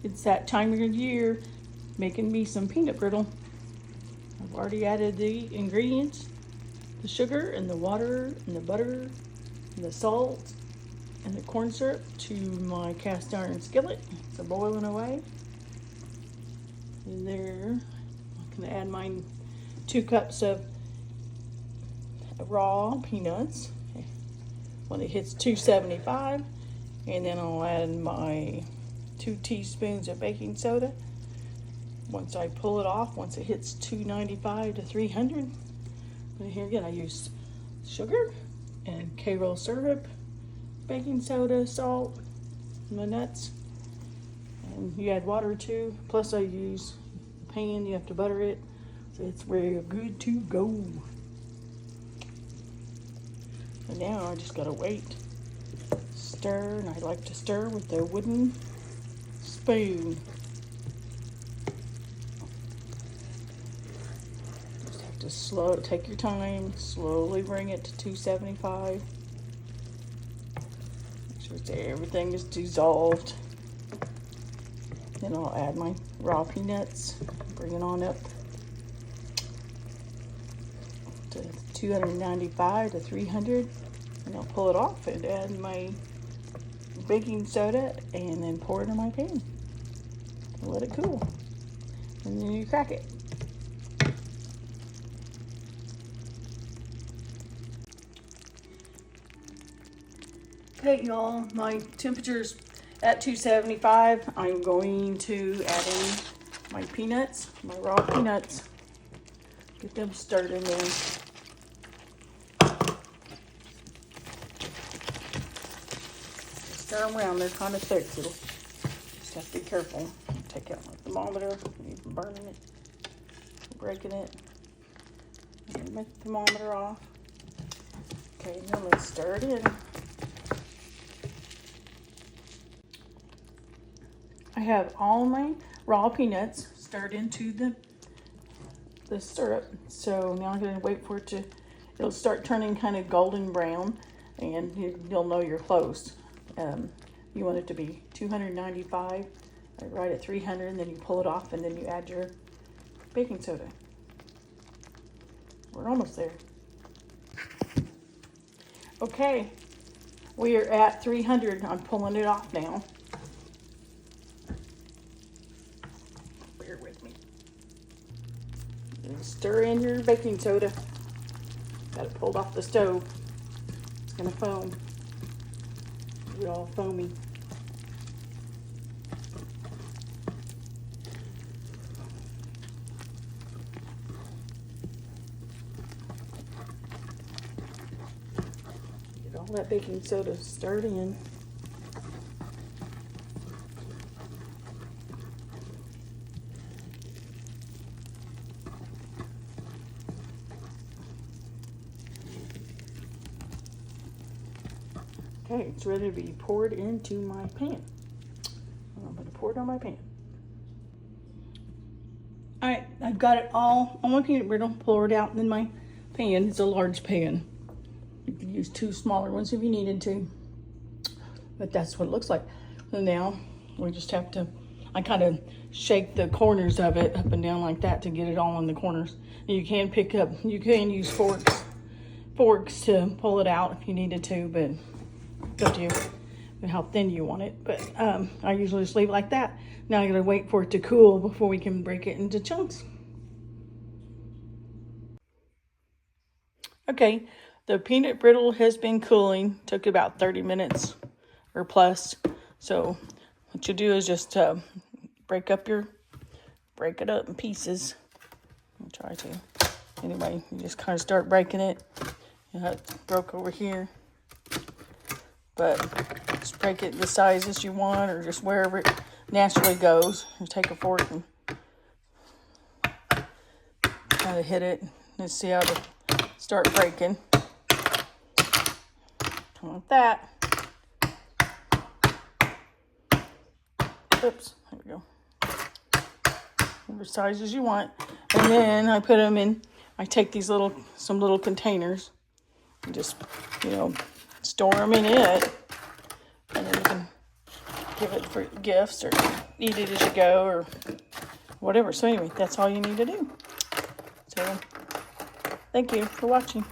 It's that time of year, making me some peanut brittle. I've already added the ingredients, the sugar and the water and the butter and the salt and the corn syrup to my cast iron skillet. It's boiling away. And there, I'm gonna add my 2 cups of raw peanuts when it hits 275, and then I'll add my 2 teaspoons of baking soda once I pull it off, once it hits 295 to 300. And here again, I use sugar and Karo syrup, baking soda, salt, my nuts, and you add water too. Plus I use a pan, you have to butter it, so it's real good to go. And now I just gotta wait, stir, and I like to stir with a wooden spoon. Just have to take your time, slowly bring it to 275. Make sure everything is dissolved. Then I'll add my raw peanuts, bring it on up to 295 to 300, and I'll pull it off and add my baking soda and then pour it in my pan and let it cool, and then you crack it. Okay, y'all, my temperature's at 275. I'm going to add in my peanuts, my raw peanuts. Get them stirred in there. Stir them around, they're kind of thick, so just have to be careful. Take out my thermometer, even burning it, breaking it. And make the thermometer off. Okay, now let's stir it in. I have all my raw peanuts stirred into the syrup. So now I'm gonna wait for it to, it'll start turning kind of golden brown, and you'll know you're close. You want it to be 295, right at 300, and then you pull it off, and then you add your baking soda. We're almost there. Okay, we are at 300. I'm pulling it off now. Bear with me. And stir in your baking soda. Got it pulled off the stove. It's gonna foam. It's all foamy. Get all that baking soda stirred in. Okay, it's ready to be poured into my pan. I'm going to pour it on my pan. All right, I've got it all on my peanut brittle, pour it out in my pan. It's a large pan. You could use 2 smaller ones if you needed to, but that's what it looks like. So now we just have to, I kind of shake the corners of it up and down like that to get it all in the corners. And you can you can use forks to pull it out if you needed to, but it's up to you and how thin you want it. But I usually just leave it like that. Now I gotta wait for it to cool before we can break it into chunks. Okay, the peanut brittle has been cooling. Took about 30 minutes or plus. So what you do is just break it up in pieces. I'll try to. Anyway, you just kind of start breaking it. You know, it broke over here. But just break it the sizes you want, or just wherever it naturally goes. You take a fork and kind of hit it and see how it start breaking. Like that. Oops, there we go. Whatever sizes you want. And then I put them in, I take these some little containers and just, store them in it. And then you can give it for gifts or eat it as you go or whatever. So anyway, that's all you need to do. So thank you for watching.